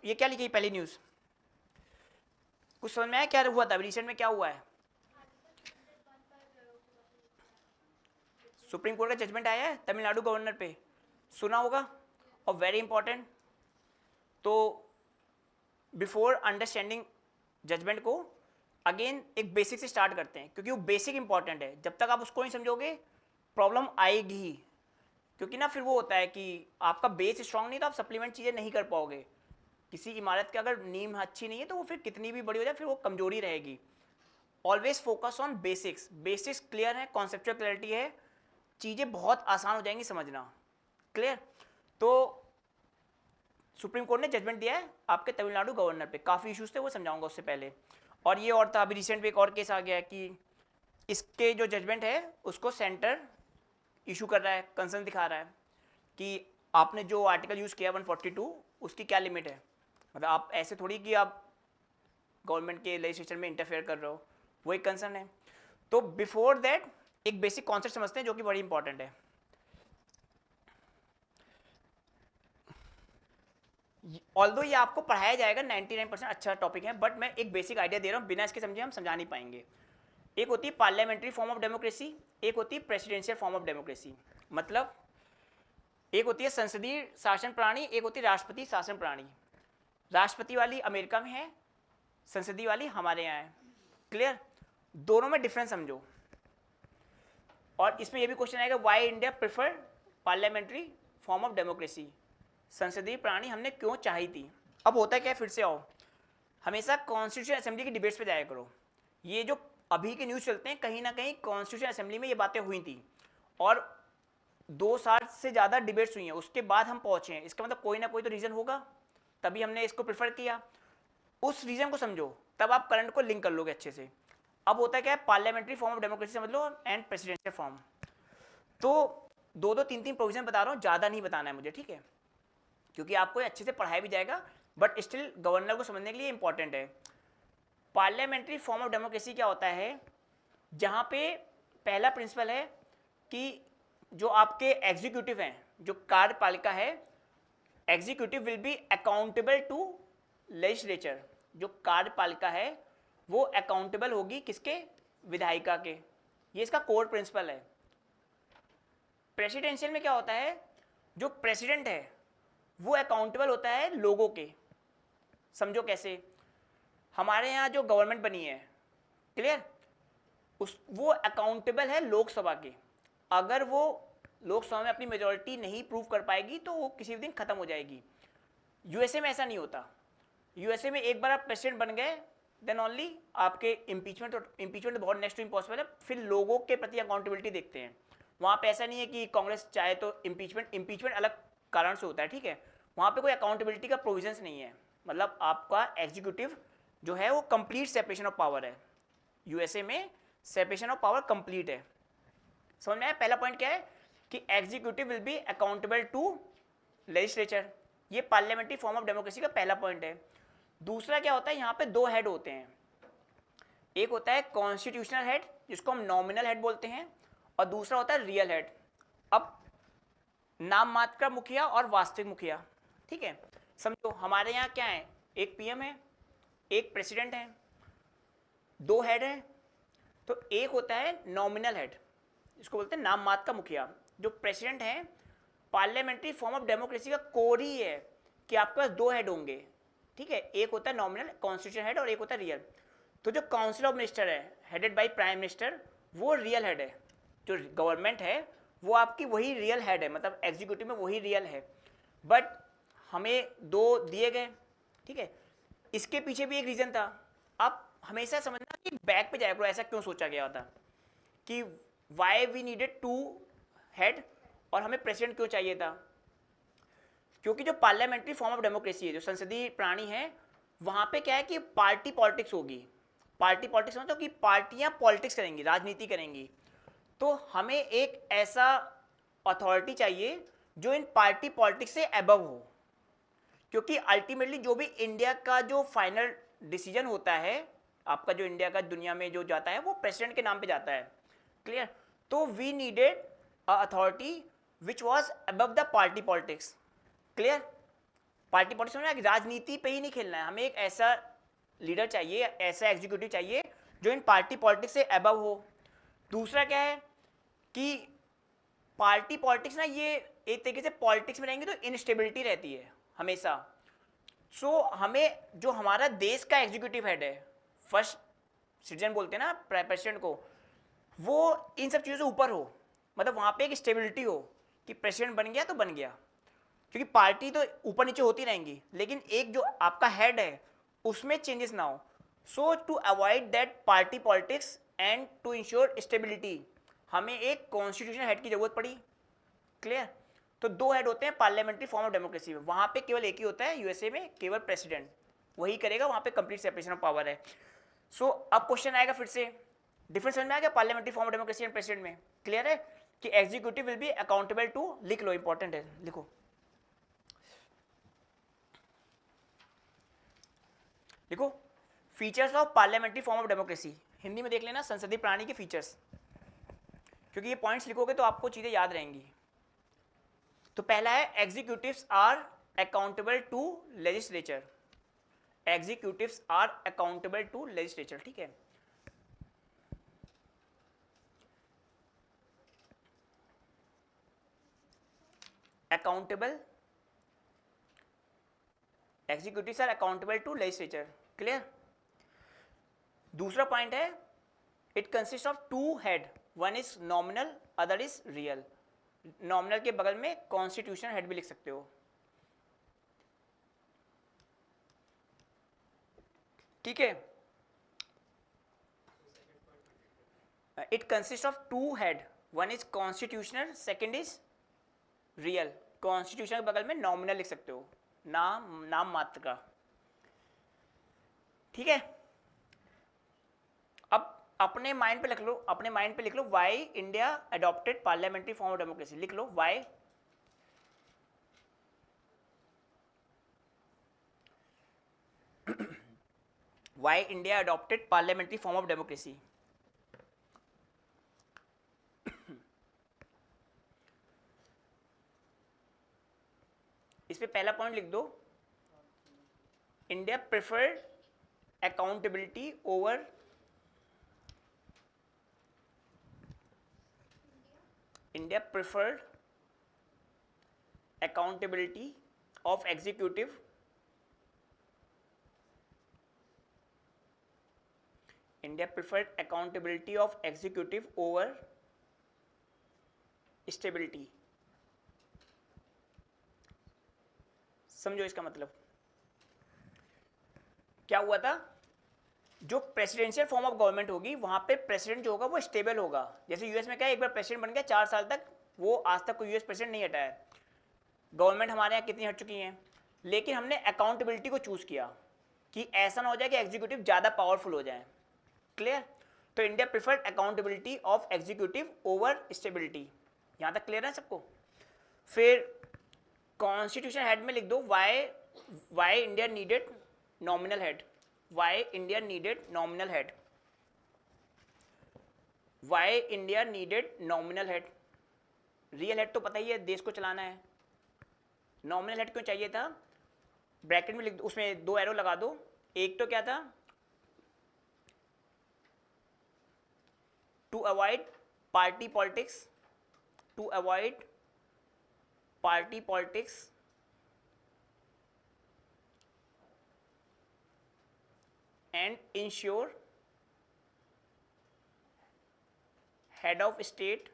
ये क्या लिखी पहली न्यूज़, कुछ समझ में आया क्या हुआ था रिसेंट में, क्या हुआ है? सुप्रीम कोर्ट का जजमेंट आया है तमिलनाडु गवर्नर पे, सुना होगा, और वेरी इंपॉर्टेंट। तो बिफोर अंडरस्टैंडिंग जजमेंट को अगेन एक बेसिक से स्टार्ट करते हैं, क्योंकि वो बेसिक इंपॉर्टेंट है। जब तक आप उसको नहीं समझोगे प्रॉब्लम आएगी ही, क्योंकि ना फिर वो होता है कि आपका बेस स्ट्रांग नहीं तो आप सप्लीमेंट चीज़ें नहीं कर पाओगे। किसी इमारत की अगर नींव अच्छी नहीं है तो वो फिर कितनी भी बड़ी हो जाए फिर वो कमजोरी रहेगी। Always focus on basics, basics clear है, कॉन्सेप्चुअल क्लैरिटी है, चीज़ें बहुत आसान हो जाएंगी समझना। क्लियर? तो सुप्रीम कोर्ट ने जजमेंट दिया है आपके तमिलनाडु गवर्नर पे, काफ़ी इश्यूज थे वो समझाऊंगा उससे पहले। और ये और था अभी रिसेंट में एक और केस आ गया है कि इसके जो जजमेंट है उसको सेंटर इशू कर रहा है, कंसर्न दिखा रहा है कि आपने जो आर्टिकल यूज़ किया 142 उसकी क्या लिमिट है। मतलब आप ऐसे थोड़ी कि आप गवर्नमेंट के लेजिस्लेचर में इंटरफेयर कर रहे हो, वो एक कंसर्न है। तो बिफोर दैट एक बेसिक कॉन्सेप्ट समझते हैं जो कि बड़ी इंपॉर्टेंट है। ऑल्दो ये आपको पढ़ाया जाएगा 99% अच्छा टॉपिक है, बट मैं एक बेसिक आइडिया दे रहा हूँ, बिना इसके समझे हम समझा नहीं पाएंगे। एक होती है पार्लियामेंट्री फॉर्म ऑफ डेमोक्रेसी, एक होती है प्रेसिडेंशियल फॉर्म ऑफ डेमोक्रेसी। मतलब एक होती है संसदीय शासन प्रणाली, एक होती है राष्ट्रपति शासन प्रणाली। राष्ट्रपति वाली अमेरिका में है, संसदीय वाली हमारे यहाँ है। क्लियर? दोनों में डिफरेंस समझो। और इसमें यह भी क्वेश्चन आएगा why India prefer parliamentary form of democracy, संसदीय प्रणाली हमने क्यों चाही थी। अब होता है क्या, फिर से आओ, हमेशा कॉन्स्टिट्यूशन असेंबली की डिबेट्स पे जाया करो। ये जो अभी के न्यूज़ चलते हैं कहीं ना कहीं कॉन्स्टिट्यूशन असेंबली में ये बातें हुई थी और 2 साल से ज़्यादा डिबेट्स हुई हैं, उसके बाद हम पहुँचे हैं। इसका मतलब कोई ना कोई तो रीज़न होगा, तभी हमने इसको प्रेफर किया। उस रीज़न को समझो तब आप करंट को लिंक कर लोगे अच्छे से। अब होता है क्या है, पार्लियामेंट्री फॉर्म ऑफ डेमोक्रेसी समझ लो एंड प्रेसिडेंशियल फॉर्म। तो 2-2 3-3 प्रोविजन बता रहा हूँ, ज़्यादा नहीं बताना है मुझे, ठीक है, क्योंकि आपको अच्छे से पढ़ाया भी जाएगा, बट स्टिल गवर्नर को समझने के लिए इंपॉर्टेंट है। पार्लियामेंट्री फॉर्म ऑफ डेमोक्रेसी क्या होता है, जहाँ पे पहला प्रिंसिपल है कि जो आपके एग्जीक्यूटिव हैं, जो कार्यपालिका है, executive will be accountable to legislature. जो कार्यपालिका है वो अकाउंटेबल होगी किसके, विधायिका के। ये इसका कोर प्रिंसिपल है। प्रेसिडेंशियल में क्या होता है, जो प्रेसिडेंट है वो अकाउंटेबल होता है लोगों के। समझो कैसे, हमारे यहाँ जो गवर्नमेंट बनी है, क्लियर, उस वो अकाउंटेबल है लोकसभा के। अगर वो लोकसभा में अपनी मेजोरिटी नहीं प्रूव कर पाएगी तो वो किसी भी दिन खत्म हो जाएगी। यूएसए में ऐसा नहीं होता। यूएसए में एक बार आप प्रेसिडेंट बन गए देन ओनली आपके इम्पीचमेंट, तो इम्पीचमेंट बहुत नेक्स्ट टू इम्पॉसिबल है, फिर लोगों के प्रति अकाउंटेबिलिटी देखते हैं। वहाँ पे ऐसा नहीं है कि कांग्रेस चाहे तो इम्पीचमेंट अलग कारण से होता है, ठीक है, वहाँ पे कोई अकाउंटेबिलिटी का प्रोविजंस नहीं है। मतलब आपका एग्जीक्यूटिव जो है वो कंप्लीट सेपरेशन ऑफ पावर है। यूएसए में सेपरेशन ऑफ पावर कंप्लीट है। समझ में आया? पहला पॉइंट क्या है कि executive will be accountable to legislature. ये पार्लियामेंट्री फॉर्म ऑफ डेमोक्रेसी का पहला पॉइंट है। दूसरा क्या होता है, यहाँ पे 2 हेड होते हैं। एक होता है कॉन्स्टिट्यूशनल हेड जिसको हम नॉमिनल हेड बोलते हैं, और दूसरा होता है रियल हेड। अब नाम मात्र का मुखिया और वास्तविक मुखिया, ठीक है। समझो हमारे यहाँ क्या है, एक पीएम है, एक प्रेसिडेंट है, 2 हेड हैं। तो एक होता है नॉमिनल हेड जिसको बोलते हैं नाम मात्र का मुखिया। जो प्रेसिडेंट है, पार्लियामेंट्री फॉर्म ऑफ डेमोक्रेसी का कोर ही है कि आपके पास 2 हेड होंगे, ठीक है, एक होता है नॉमिनल कॉन्स्टिट्यूशन हेड और एक होता है रियल। तो जो काउंसिल ऑफ मिनिस्टर है हेडेड बाय प्राइम मिनिस्टर, वो रियल हेड है। जो गवर्नमेंट है वो आपकी वही रियल हेड है, मतलब एग्जीक्यूटिव में वही रियल है। बट हमें 2 दिए गए, ठीक है। इसके पीछे भी एक रीज़न था। आप हमेशा समझना कि बैक पे जाया करो, ऐसा क्यों सोचा गया था कि वाई वी नीडेड 2 हेड और हमें प्रेसिडेंट क्यों चाहिए था। क्योंकि जो पार्लियामेंट्री फॉर्म ऑफ डेमोक्रेसी है, जो संसदीय प्राणी है, वहाँ पे क्या है कि पार्टी पॉलिटिक्स होगी। पार्टी पॉलिटिक्स मतलब कि पार्टियाँ पॉलिटिक्स करेंगी, राजनीति करेंगी। तो हमें एक ऐसा अथॉरिटी चाहिए जो इन पार्टी पॉलिटिक्स से अबव हो, क्योंकि अल्टीमेटली जो भी इंडिया का जो फाइनल डिसीजन होता है, आपका जो इंडिया का दुनिया में जो जाता है वो प्रेसिडेंट के नाम पे जाता है। क्लियर? तो we needed a authority which was above the party politics. Clear? Party politics में राजनीति पे ही नहीं खेलना है, हमें एक ऐसा लीडर चाहिए, ऐसा एग्जीक्यूटिव चाहिए जो इन पार्टी पॉलिटिक्स से अबव हो। दूसरा क्या है कि पार्टी पॉलिटिक्स ना, ये एक तरीके से पॉलिटिक्स में रहेंगे तो इनस्टेबिलिटी रहती है हमेशा। सो हमें जो हमारा देश का एग्जीक्यूटिव हेड है, फर्स्ट सिटीजन बोलते हैं ना प्रेसिडेंट को, वो इन सब चीज़ों से ऊपर हो, मतलब वहाँ पे एक स्टेबिलिटी हो कि प्रेसिडेंट बन गया तो बन गया, क्योंकि पार्टी तो ऊपर नीचे होती रहेंगी, लेकिन एक जो आपका हेड है उसमें चेंजेस ना हो। So to avoid that party politics and to ensure stability, हमें एक कॉन्स्टिट्यूशन हेड की जरूरत पड़ी। क्लियर? तो दो हेड होते हैं पार्लियामेंट्री फॉर्म ऑफ डेमोक्रेसी में, वहां पे केवल एक ही होता है, यूएसए में केवल प्रेसिडेंट वही करेगा, वहां पे कंप्लीट सेपरेशन ऑफ पावर है। सो अब क्वेश्चन आएगा फिर से, डिफरेंस समझ में आ गया parliamentary form of democracy and president में? क्लियर है कि executive will be accountable to, लिख लो इंपॉर्टेंट है, लिखो लिखो, features of parliamentary form of democracy, Hindi में देख लेना, संसदीय प्रणाली के फीचर्स, क्योंकि ये पॉइंट्स लिखोगे तो आपको चीजें याद रहेंगी। तो पहला है executives are accountable to legislature, executives are accountable to legislature, ठीक है। Accountable, executives are accountable to legislature, clear. दूसरा पॉइंट है it consist of two head, one is nominal other is real, nominal के बगल में कॉन्स्टिट्यूशन हेड भी लिख सकते हो, ठीक है। It consist of two head, one is constitutional, second is real, constitution के बगल में नॉमिनल लिख सकते हो, नाम मात्र का, ठीक है। अब अपने माइंड पे लिख लो, अपने माइंड पे लिख लो, why India adopted parliamentary form of democracy, लिख लो why, why India adopted parliamentary form of democracy. इस पे पहला पॉइंट लिख दो, India preferred accountability over, India preferred accountability of executive, India preferred accountability of executive over stability. समझो इसका मतलब क्या हुआ था, जो प्रेसिडेंशियल फॉर्म ऑफ गवर्नमेंट होगी वहां पे प्रेसिडेंट जो होगा वो स्टेबल होगा, जैसे यूएस में क्या है, एक बार प्रेसिडेंट बन गया 4 साल तक, वो आज तक कोई यूएस प्रेसिडेंट नहीं हटा है। गवर्नमेंट हमारे यहाँ कितनी हट चुकी हैं, लेकिन हमने अकाउंटेबिलिटी को चूज किया कि ऐसा ना हो जाए कि एग्जीक्यूटिव ज्यादा पावरफुल हो जाए, क्लियर। तो India preferred accountability of executive over stability, यहां तक क्लियर है सबको। फिर कॉन्स्टिट्यूशन हेड में लिख दो why India needed nominal head, why India needed nominal head, why India needed nominal head. Real head तो पता ही है, देश को चलाना है, नॉमिनल हेड क्यों चाहिए था, ब्रैकेट में लिख दो, उसमें 2 एरो लगा दो, एक तो क्या था, to avoid party politics, to avoid party politics and ensure head of state,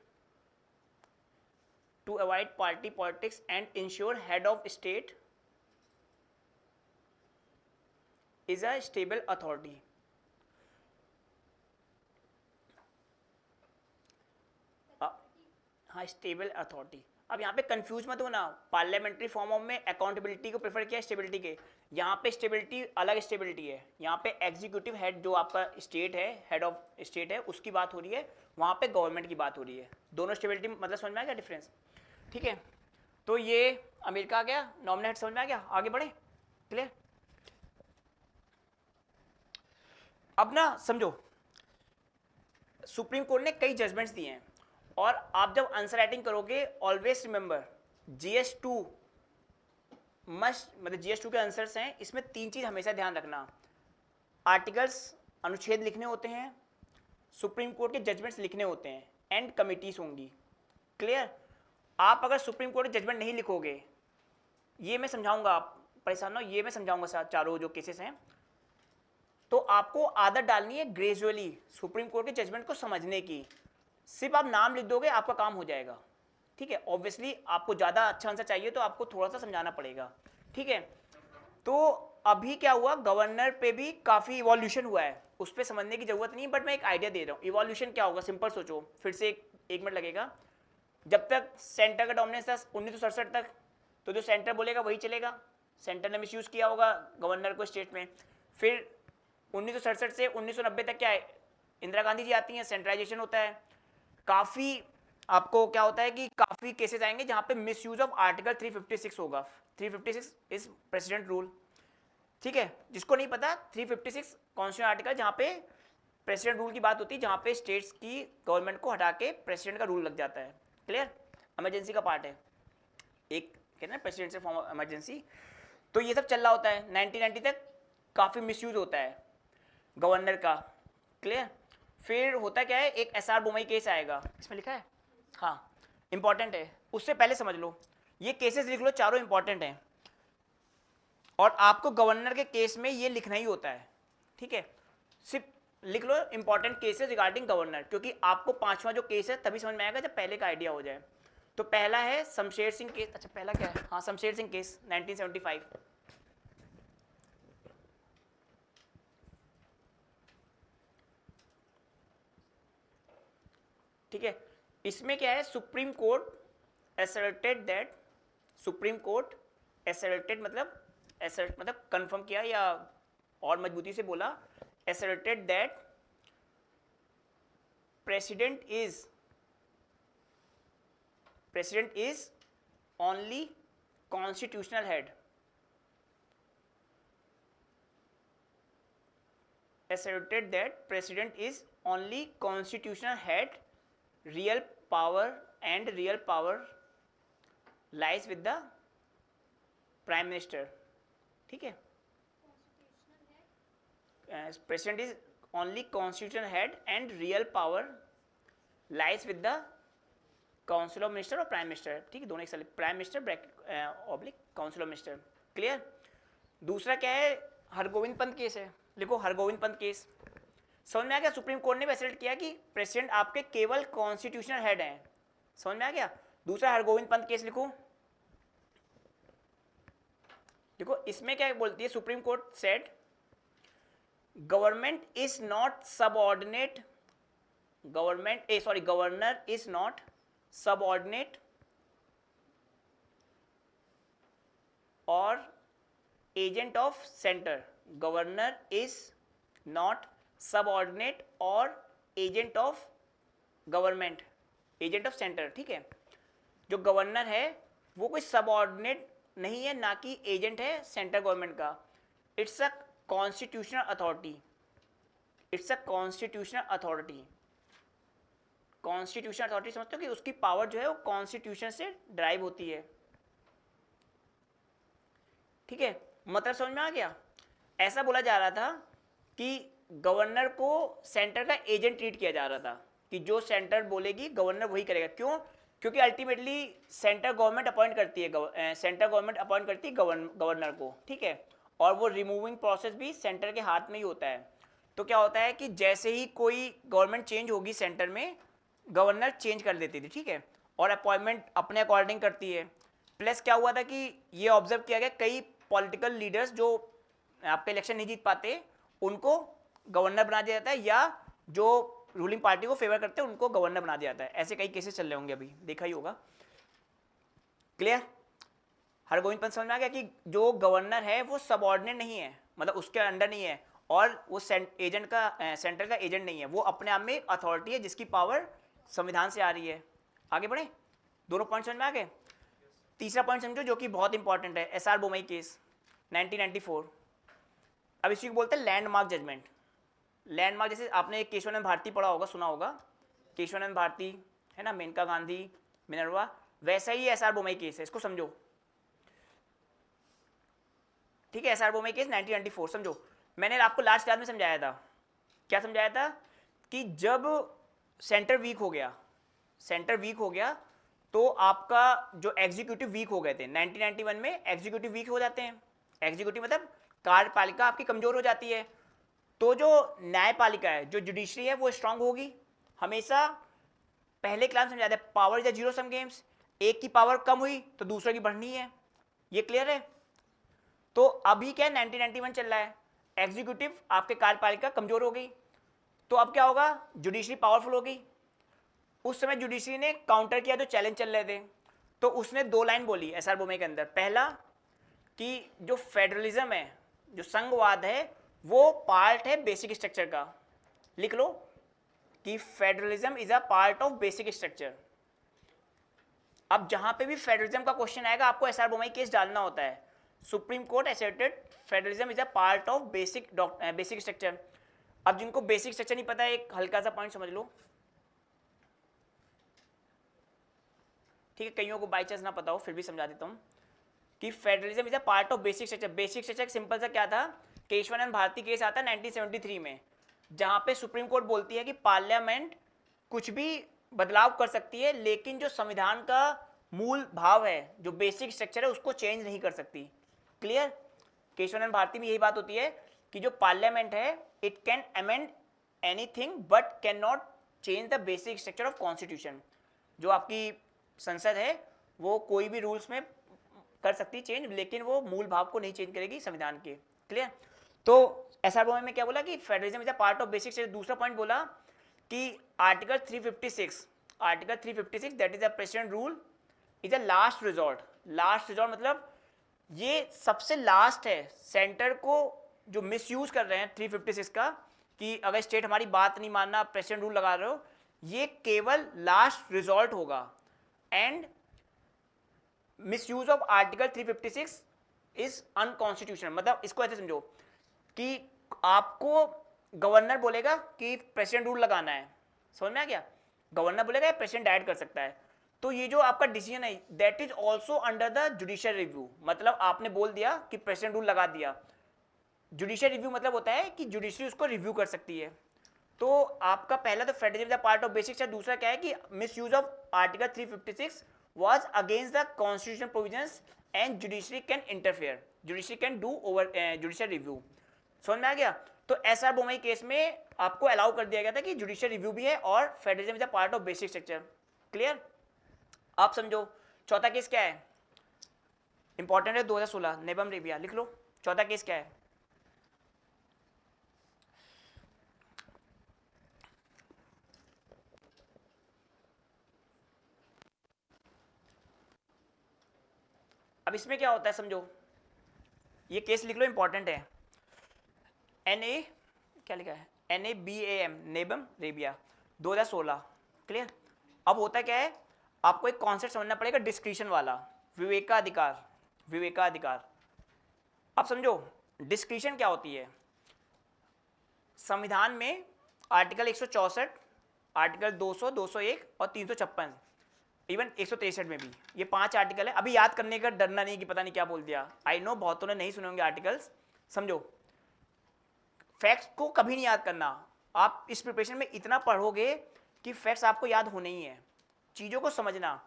to avoid party politics and ensure head of state is a stable authority। हाँ, स्टेबल अथॉरिटी। अब यहाँ पे कंफ्यूज मत होना, पार्लियामेंट्री फॉर्म ऑफ में accountability को prefer किया stability के, यहाँ पे स्टेबिलिटी अलग स्टेबिलिटी है, यहाँ पे एग्जीक्यूटिव हेड जो आपका स्टेट है, हेड ऑफ स्टेट है, उसकी बात हो रही है, वहाँ पे गवर्नमेंट की बात हो रही है, दोनों स्टेबिलिटी मतलब समझ में आ गया डिफरेंस, ठीक है। तो ये अमेरिका आ गया, नॉमिनल हेड समझ में आ गया, आगे बढ़े, क्लियर। अब ना समझो, सुप्रीम कोर्ट ने कई जजमेंट्स दिए हैं, और आप जब आंसर राइटिंग करोगे ऑलवेज रिमेंबर GS2 मस्ट मतलब GS2 के आंसर्स हैं, इसमें 3 चीज़ हमेशा ध्यान रखना। आर्टिकल्स अनुच्छेद लिखने होते हैं, सुप्रीम कोर्ट के जजमेंट्स लिखने होते हैं, एंड कमिटीज होंगी। क्लियर? आप अगर सुप्रीम कोर्ट के जजमेंट नहीं लिखोगे, ये मैं समझाऊंगा, आप परेशान हो, ये मैं समझाऊंगा चारों जो केसेस हैं, तो आपको आदत डालनी है ग्रेजुअली सुप्रीम कोर्ट के जजमेंट को समझने की। सिर्फ आप नाम लिख दोगे आपका काम हो जाएगा, ठीक है। ऑब्वियसली आपको ज़्यादा अच्छा आंसर चाहिए तो आपको थोड़ा सा समझाना पड़ेगा, ठीक है। तो अभी क्या हुआ, गवर्नर पे भी काफ़ी इवोल्यूशन हुआ है, उस पर समझने की जरूरत नहीं, बट मैं एक आइडिया दे रहा हूँ। इवोल्यूशन क्या होगा, सिंपल सोचो, फिर से एक मिनट लगेगा। जब तक सेंटर का डोमिनेंस था 1967 तक, तो जो सेंटर बोलेगा वही चलेगा। सेंटर ने मिसयूज किया होगा गवर्नर को स्टेट में। फिर 1967 से 1990 तक क्या है, इंदिरा गांधी जी आती हैं, सेंट्रलाइजेशन होता है। काफ़ी आपको क्या होता है कि काफ़ी केसेस आएंगे जहाँ पे मिसयूज ऑफ आर्टिकल 356 होगा। 356 इज प्रेसिडेंट रूल, ठीक है। जिसको नहीं पता, 356 कॉन्स्टिट्यूशन आर्टिकल जहाँ पे प्रेसिडेंट रूल की बात होती है, जहाँ पे स्टेट्स की गवर्नमेंट को हटा के प्रेसिडेंट का रूल लग जाता है। क्लियर? इमरजेंसी का पार्ट है एक, कहते हैं प्रेसिडेंट से फॉर्म ऑफ इमरजेंसी। तो ये सब चल रहा होता है 1990 तक, काफ़ी मिसयूज होता है गवर्नर का। क्लियर? फिर होता क्या है, एक SR बोमई केस आएगा, इसमें लिखा है, हाँ इंपॉर्टेंट है, उससे पहले समझ लो, ये केसेस लिख लो, चारों इंपॉर्टेंट हैं, और आपको गवर्नर के केस में ये लिखना ही होता है, ठीक है। सिर्फ लिख लो इंपॉर्टेंट केसेस रिगार्डिंग गवर्नर, क्योंकि आपको 5वां जो केस है तभी समझ में आएगा जब पहले का आइडिया हो जाए। तो पहला है शमशेर सिंह केस, अच्छा पहला क्या है, हाँ शमशेर सिंह केस 1975। ठीक है, इसमें क्या है, supreme court asserted that, supreme court asserted मतलब कंफर्म किया या और मजबूती से बोला, asserted that president is only constitutional head, asserted that president is only constitutional head, real power lies with the prime minister, ठीक है। President is only constitutional head and real power lies with the council of minister और prime minister, ठीक है, दोनों एक साथ, prime minister bracket oblique council of minister. Clear? दूसरा क्या है, हरगोविंद पंत केस है, लिखो हरगोविंद पंत केस। समझ में आ गया, सुप्रीम कोर्ट ने फैसिलिट किया कि प्रेसिडेंट आपके केवल कॉन्स्टिट्यूशनल हेड हैं, समझ में आ गया। दूसरा हरगोविंद पंत केस लिखो, देखो इसमें क्या बोलती है, supreme court said government is not subordinate, governor is not subordinate or agent of center, governor is not subordinate or agent of government, agent of center, ठीक है। जो गवर्नर है वो कोई सबऑर्डिनेट नहीं है, ना कि एजेंट है सेंट्रल गवर्नमेंट का। It's a constitutional authority, it's a constitutional authority. Constitution authority समझते हो कि उसकी पावर जो है वो कॉन्स्टिट्यूशन से ड्राइव होती है, ठीक है। मतलब समझ में आ गया। ऐसा बोला जा रहा था कि गवर्नर को सेंटर का एजेंट ट्रीट किया जा रहा था, कि जो सेंटर बोलेगी गवर्नर वही करेगा। क्यों? क्योंकि अल्टीमेटली सेंटर गवर्नमेंट अपॉइंट करती है, सेंटर गवर्नमेंट अपॉइंट करती है गवर्नर को, ठीक है, और वो रिमूविंग प्रोसेस भी सेंटर के हाथ में ही होता है। तो क्या होता है कि जैसे ही कोई गवर्नमेंट चेंज होगी सेंटर में, गवर्नर चेंज कर देती थी, ठीक है, और अपॉइंटमेंट अपने अकॉर्डिंग करती है। प्लस क्या हुआ था कि ये ऑब्जर्व किया गया, कई पॉलिटिकल लीडर्स जो आपके इलेक्शन नहीं जीत पाते उनको गवर्नर बना दिया जाता है, या जो रूलिंग पार्टी को फेवर करते हैं उनको गवर्नर बना दिया जाता है। ऐसे कई केसेस चल रहे होंगे, अभी देखा ही होगा। क्लियर? हरगोविंद पंत समझ में आ गया कि जो गवर्नर है वो सबऑर्डिनेट नहीं है, मतलब उसके अंडर नहीं है, और वो एजेंट का सेंटर का एजेंट नहीं है, वो अपने आप में एक अथॉरिटी है जिसकी पावर संविधान से आ रही है। आगे बढ़े, दोनों पॉइंट समझ में आ गए। तीसरा पॉइंट समझो जो कि बहुत इंपॉर्टेंट है, SR बोमई केस 1994। अब इसी को बोलते हैं लैंडमार्क जजमेंट। लैंडमार्क जैसे आपने एक केशवानंद भारती पढ़ा होगा, सुना होगा, केशवानंद भारती है ना, मेनका गांधी, मिनर्वा, वैसा ही SR बोमई केस है, इसको समझो। ठीक है, एसआर बोमे केस 1994। समझो, मैंने आपको लास्ट क्लास में समझाया था, क्या समझाया था कि जब सेंटर वीक हो गया, सेंटर वीक हो गया तो आपका जो एग्जीक्यूटिव वीक हो गए थे 1991 में, एग्जीक्यूटिव वीक हो जाते हैं, एग्जीक्यूटिव मतलब कार्यपालिका आपकी कमजोर हो जाती है, तो जो न्यायपालिका है, जो जुडिशरी है, वो स्ट्रांग होगी हमेशा। पहले क्लास में समझाया था power is a zero sum games, एक की पावर कम हुई तो दूसरे की बढ़नी है, ये क्लियर है। तो अभी क्या 1991 चल रहा है, एग्जीक्यूटिव आपके कार्यपालिका कमजोर हो गई, तो अब क्या होगा, जुडिशरी पावरफुल होगी। उस समय जुडिशरी ने काउंटर किया जो चैलेंज चल रहे थे, तो उसने 2 लाइन बोली एसआर बोमे के अंदर। पहला कि जो फेडरलिज्म है, जो संघवाद है, वो पार्ट है बेसिक स्ट्रक्चर का, लिख लो कि federalism is a part of basic structure. अब जहां पे भी फेडरलिज्म का क्वेश्चन आएगा आपको एसआर बोमे केस डालना होता है। Supreme court एसेप्टेड federalism is a part of basic structure. अब जिनको बेसिक स्ट्रक्चर नहीं पता है, एक हल्का सा पॉइंट समझ लो, ठीक है, कईयों को बाई चांस ना पता हो फिर भी समझा देता हूं कि federalism is a part of basic structure. Basic structure simple सा क्या था, केशवानंद भारती केस आता है 1973 में, जहां पे सुप्रीम कोर्ट बोलती है कि पार्लियामेंट कुछ भी बदलाव कर सकती है, लेकिन जो संविधान का मूल भाव है, जो बेसिक स्ट्रक्चर है, उसको चेंज नहीं कर सकती। क्लियर, केशवानंद भारती में यही बात होती है कि जो पार्लियामेंट है, it can amend anything but can not change the basic structure of constitution. जो आपकी संसद है वो कोई भी रूल्स में कर सकती चेंज, लेकिन वो मूल भाव को नहीं चेंज करेगी संविधान के। क्लियर, तो एसआर बोमे में क्या बोला कि federalism is a part of basic structure. दूसरा पॉइंट बोला कि article 356 that is a president rule is a last resort. Last resort मतलब ये सबसे लास्ट है, सेंटर को जो मिसयूज कर रहे हैं 356 का, कि अगर स्टेट हमारी बात नहीं मानना, प्रेसिडेंट रूल लगा रहे हो, ये केवल लास्ट रिजॉर्ट होगा। And misuse of article 356 is unconstitutional. मतलब इसको ऐसे समझो कि आपको गवर्नर बोलेगा कि प्रेसिडेंट रूल लगाना है, समझ में आ गया, गवर्नर बोलेगा प्रेसिडेंट ऐड कर सकता है, तो ये जो आपका डिसीजन है that is also under the judicial review. मतलब आपने बोल दिया कि प्रेसिडेंट रूल लगा दिया, जुडिशियल रिव्यू मतलब होता है कि जुडिशरी उसको रिव्यू कर सकती है। तो आपका पहला तो federalism is part of basic, दूसरा क्या है कि miss use of article 356 was against the constitutional provisions and judiciary can interfere, judiciary can do over judicial review। समझ में आ गया। तो एसआर बोमे केस में आपको अलाउ कर दिया गया था कि जुडिशियल रिव्यू भी है और federalism is a part of basic structure. Clear, आप समझो। चौथा केस क्या है, इंपॉर्टेंट है, 2016 नेबम रेबिया, लिख लो चौथा केस क्या है। अब इसमें क्या होता है समझो, ये केस लिख लो, इंपॉर्टेंट है। NA क्या लिखा है, NABAM नेबम रेबिया 2016। क्लियर, अब होता क्या है, आपको एक कॉन्सेप्ट समझना पड़ेगा डिस्क्रिशन वाला, विवेकाधिकार। विवेकाधिकार, अब समझो डिस्क्रिशन क्या होती है। संविधान में आर्टिकल 164, आर्टिकल 200, 201 और 356, इवन 163 में भी, ये 5 आर्टिकल है। अभी याद करने का डरना नहीं कि पता नहीं क्या बोल दिया, आई नो बहुतों ने नहीं सुने होंगे आर्टिकल्स। समझो, फैक्ट्स को कभी नहीं याद करना, आप इस प्रिपरेशन में इतना पढ़ोगे कि फैक्ट्स आपको याद होने ही है। चीज़ों को समझना,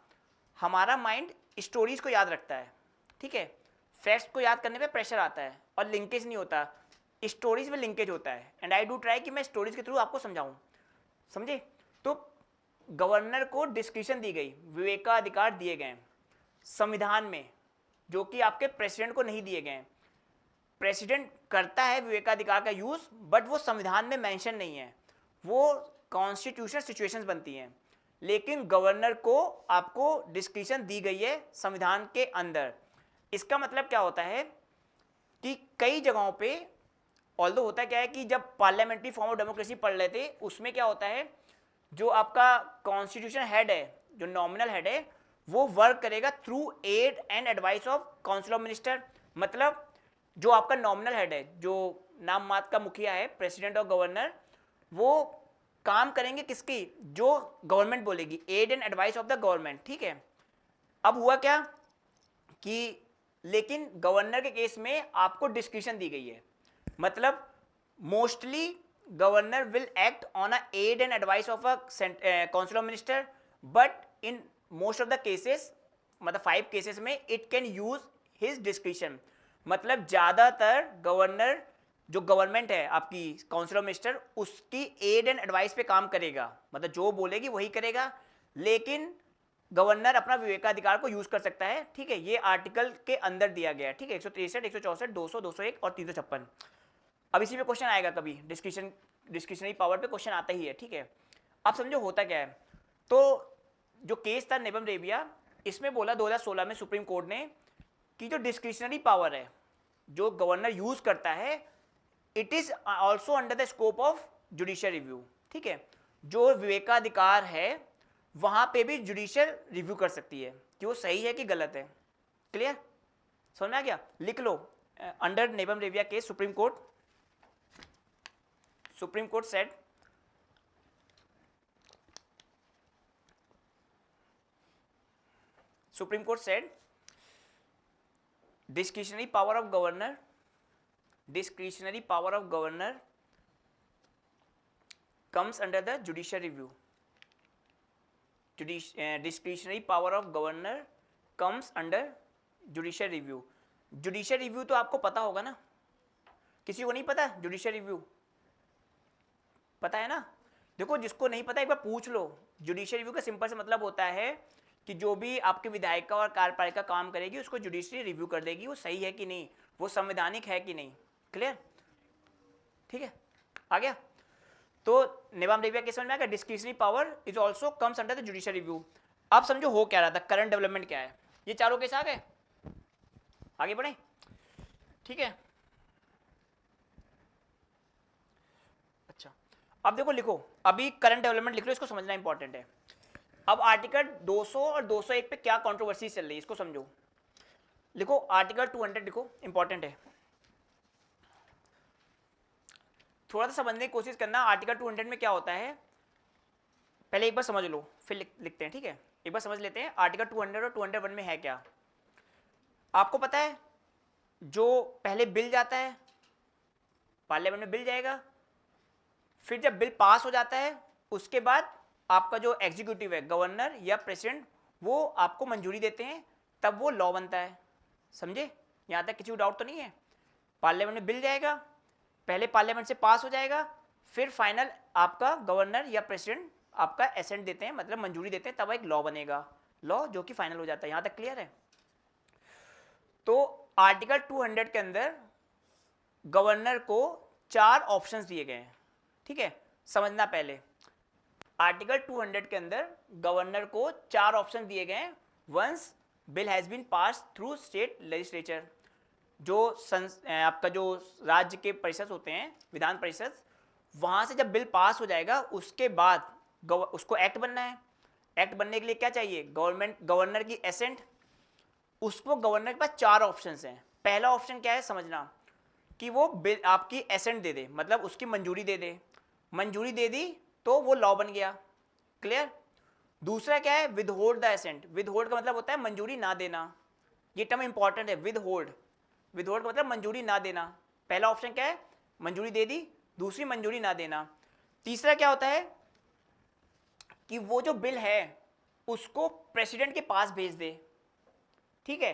हमारा माइंड स्टोरीज को याद रखता है, ठीक है, फैक्ट्स को याद करने पे प्रेशर आता है और लिंकेज नहीं होता, स्टोरीज में लिंकेज होता है। एंड आई डू ट्राई कि मैं स्टोरीज के थ्रू आपको समझाऊं, समझे। तो गवर्नर को डिस्क्रिशन दी गई, विवेकाधिकार दिए गए संविधान में, जो कि आपके प्रेसिडेंट को नहीं दिए गए। प्रेसिडेंट करता है विवेकाधिकार का यूज, बट वो संविधान में मेंशन नहीं है, वो कॉन्स्टिट्यूशनल सिचुएशंस बनती हैं। लेकिन गवर्नर को आपको डिस्क्रिशन दी गई है संविधान के अंदर। इसका मतलब क्या होता है कि कई जगहों पे ऑल्दो होता क्या है कि जब पार्लियामेंट्री फॉर्म ऑफ डेमोक्रेसी पढ़ लेते हैं, उसमें क्या होता है, जो आपका कॉन्स्टिट्यूशन हेड है, जो नॉमिनल हेड है, वो वर्क करेगा through aid and advice of council of minister. मतलब जो आपका नॉमिनल हेड है, जो नाम मात्र का मुखिया है, प्रेसिडेंट और गवर्नर, वो काम करेंगे किसकी, जो गवर्नमेंट बोलेगी, aid and advice of the government, ठीक है। अब हुआ क्या कि लेकिन गवर्नर के केस में आपको डिस्क्रिप्शन दी गई है, मतलब mostly governor will act on a aid and advice of a council of minister, but in most of the cases, मतलब 5 केसेस में it can use his description, मतलब ज्यादातर गवर्नर जो गवर्नमेंट है आपकी काउंसिल ऑफ मिनिस्टर उसकी aid and advice पे काम करेगा, मतलब जो बोलेगी वही करेगा, लेकिन गवर्नर अपना विवेकाधिकार को यूज कर सकता है। ठीक है, ये आर्टिकल के अंदर दिया गया है। ठीक है, 163, 164, 200, 201 और 356। अब इसी पे क्वेश्चन आएगा कभी, डिस्क्रिशनरी पावर पे क्वेश्चन आता ही है। ठीक है, अब समझो होता क्या है। तो जो केस था नेबम रेबिया, इसमें बोला 2016 में सुप्रीम कोर्ट ने कि जो डिस्क्रिशनरी पावर है जो गवर्नर यूज करता है, it is also under the scope of judicial review. ठीक है, जो विवेकाधिकार है वहां पे भी जुडिशियल रिव्यू कर सकती है कि वो सही है कि गलत है। क्लियर, समझ में आ गया? लिख लो, under Nabam Rebia case Supreme Court said discretionary power of governor comes under the judicial review. Discretionary power of governor comes under judicial review. Judicial review तो आपको पता होगा ना, किसी को नहीं पता? जुडिशियल रिव्यू पता है ना? देखो, जिसको नहीं पता एक बार पूछ लो। जुडिशियल रिव्यू का सिंपल से मतलब होता है कि जो भी आपके विधायिका और कार्यपालिका काम करेगी उसको जुडिशियरी रिव्यू कर देगी, वो सही है कि नहीं, वो संवैधानिक है कि नहीं। क्लियर? ठीक है, आ गया? तो नेबम रेबिया के समझ में आ गया, discretionary power is also comes under the judicial review. अब समझो हो क्या रहा था, करंट डेवलपमेंट क्या है। ये चारों केस आ गए, आगे बढ़े। ठीक है, अच्छा अब देखो, लिखो अभी करंट डेवलपमेंट लिख लो, इसको समझना इंपॉर्टेंट है। अब आर्टिकल 200 और 201 पे क्या कंट्रोवर्सी चल रही है इसको समझो। लिखो आर्टिकल 200, लिखो, इंपॉर्टेंट है, थोड़ा सा समझने की कोशिश करना। आर्टिकल 200 में क्या होता है पहले एक बार समझ लो, फिर लिखते हैं। ठीक है, एक बार समझ लेते हैं आर्टिकल 200 और 201 में है क्या। आपको पता है जो पहले बिल जाता है पार्लियामेंट में, बिल जाएगा, फिर जब बिल पास हो जाता है उसके बाद आपका जो एग्जीक्यूटिव है, गवर्नर या प्रेसिडेंट, वो आपको मंजूरी देते हैं, तब वो लॉ बनता है। समझे? यहां तक किसी को डाउट तो नहीं है? पार्लियामेंट में बिल जाएगा, पहले पार्लियामेंट से पास हो जाएगा, फिर फाइनल आपका गवर्नर या प्रेसिडेंट आपका एसेंट देते हैं, मतलब मंजूरी देते हैं, तब एक लॉ बनेगा, लॉ जो कि फाइनल हो जाता है। यहां तक क्लियर है? तो आर्टिकल 200 के अंदर गवर्नर को 4 ऑप्शंस दिए गए हैं। ठीक है, समझना पहले, आर्टिकल 200 के अंदर गवर्नर को 4 ऑप्शन दिए गए हैं। Once bill has been pass through state legislature, जो आपका जो राज्य के परिषद होते हैं, विधान परिषद, वहां से जब बिल पास हो जाएगा उसके बाद उसको एक्ट बनना है। एक्ट बनने के लिए क्या चाहिए? गवर्नर की एसेंट। उसको गवर्नर के पास 4 ऑप्शन हैं। पहला ऑप्शन क्या है समझना, कि वो बिल आपकी एसेंट दे दे, मतलब उसकी मंजूरी दे दे। मंजूरी दे दी तो वो लॉ बन गया। क्लियर? दूसरा क्या है? Withhold the assent. Withhold का मतलब होता है मंजूरी ना देना, ये टर्म इंपॉर्टेंट है। विद होल्ड, विद होल्ड का मतलब मंजूरी ना देना। पहला ऑप्शन क्या है? मंजूरी दे दी, दूसरी मंजूरी ना देना। तीसरा क्या होता है? कि वो जो बिल है उसको प्रेसिडेंट के पास भेज दे। ठीक है,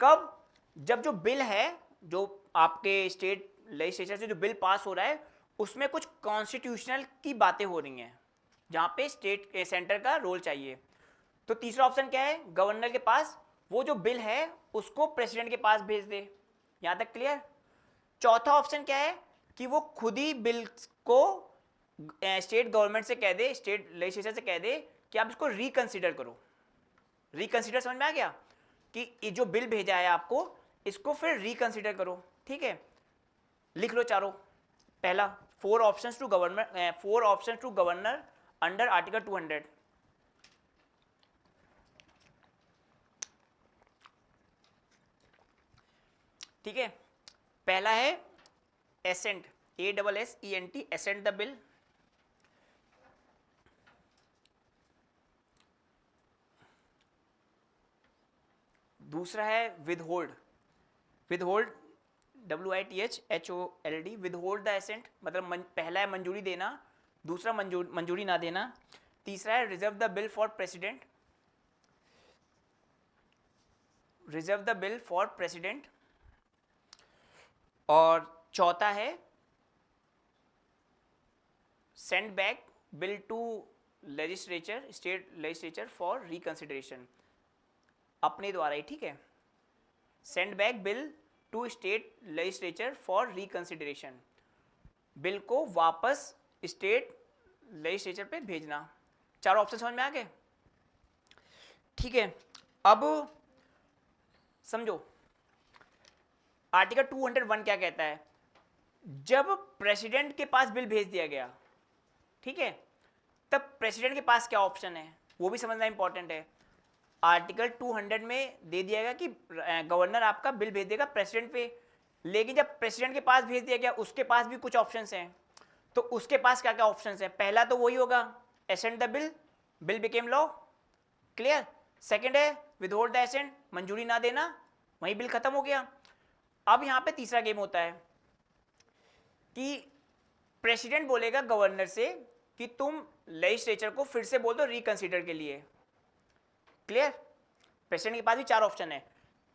कब? जब जो बिल है, जो आपके स्टेट लेजिस्लेचर से जो बिल पास हो रहा है, उसमें कुछ कॉन्स्टिट्यूशनल की बातें हो रही हैं, जहां पे स्टेट सेंटर का रोल चाहिए। तो तीसरा ऑप्शन क्या है? गवर्नर के पास वो जो बिल है उसको प्रेसिडेंट के पास भेज दे। यहां तक क्लियर? चौथा ऑप्शन क्या है? कि वो खुद ही बिल को स्टेट गवर्नमेंट से कह दे, स्टेट लेजिस्लेचर से कह दे कि आप इसको रिकंसिडर करो। रिकंसिडर समझ में आ गया? कि ये जो बिल भेजा है आपको, इसको फिर रिकंसिडर करो। ठीक है, लिख लो चारों। पहला, 4 options to governor under article 200। ठीक है, पहला है assent, ASSENT, assent the bill. दूसरा है withhold, withhold WITHHOLD, withhold the assent मतलब पहला है मंजूरी देना, दूसरा मंजूरी ना देना, तीसरा है reserve the bill for president, reserve the bill for president, और चौथा है send back bill to legislature, state legislature for reconsideration, अपने द्वारा ही, ठीक है, send back bill to state legislature for reconsideration, bill को वापस स्टेट लेजिस्लेचर पे भेजना। चारों ऑप्शन समझ में आ गए, ठीक है। अब समझो आर्टिकल 201 क्या कहता है, जब प्रेसिडेंट के पास बिल भेज दिया गया, ठीक है, तब प्रेसिडेंट के पास क्या ऑप्शन है वो भी समझना इंपॉर्टेंट है। आर्टिकल 200 में दे दिया गया कि गवर्नर आपका बिल भेज देगा प्रेसिडेंट पे, लेकिन जब प्रेसिडेंट के पास भेज दिया गया उसके पास भी कुछ ऑप्शंस हैं, तो उसके पास क्या क्या ऑप्शंस हैं, पहला तो वही होगा assent the bill, bill became law, clear. Second है विदहोल्ड द एसेंट, मंजूरी ना देना, वही बिल खत्म हो गया। अब यहां पे तीसरा गेम होता है कि प्रेसिडेंट बोलेगा गवर्नर से कि तुम लेजिस्लेचर को फिर से बोल दो रिकंसीडर के लिए, क्लियर। प्रेसिडेंट के पास भी चार ऑप्शन है,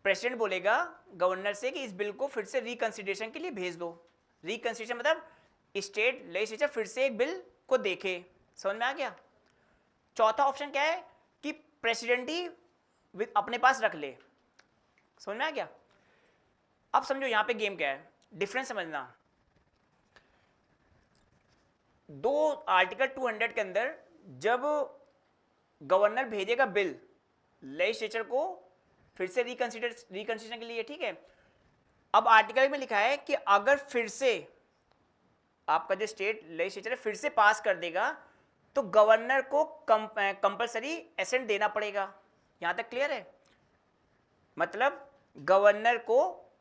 प्रेसिडेंट बोलेगा गवर्नर से कि इस बिल को फिर से रिकंसीडरेशन के लिए भेज दो, रिकंसीडरेशन मतलब स्टेट लेजिस्लेचर फिर से एक बिल को देखे, समझ में आ गया। चौथा ऑप्शन क्या है कि प्रेसिडेंट ही अपने पास रख ले, समझ में आ गया। अब समझो यहां पे गेम क्या है, डिफरेंस समझना। दो आर्टिकल 200 के अंदर जब गवर्नर भेजेगा बिल लेजिस्लेचर को फिर से रिकंसिडरेशन के लिए, ठीक है, अब आर्टिकल में लिखा है कि अगर फिर से आपका जो स्टेट लेजिस्लेचर है फिर से पास कर देगा तो गवर्नर को कंपलसरी एसेंट देना पड़ेगा। यहां तक क्लियर है, मतलब गवर्नर को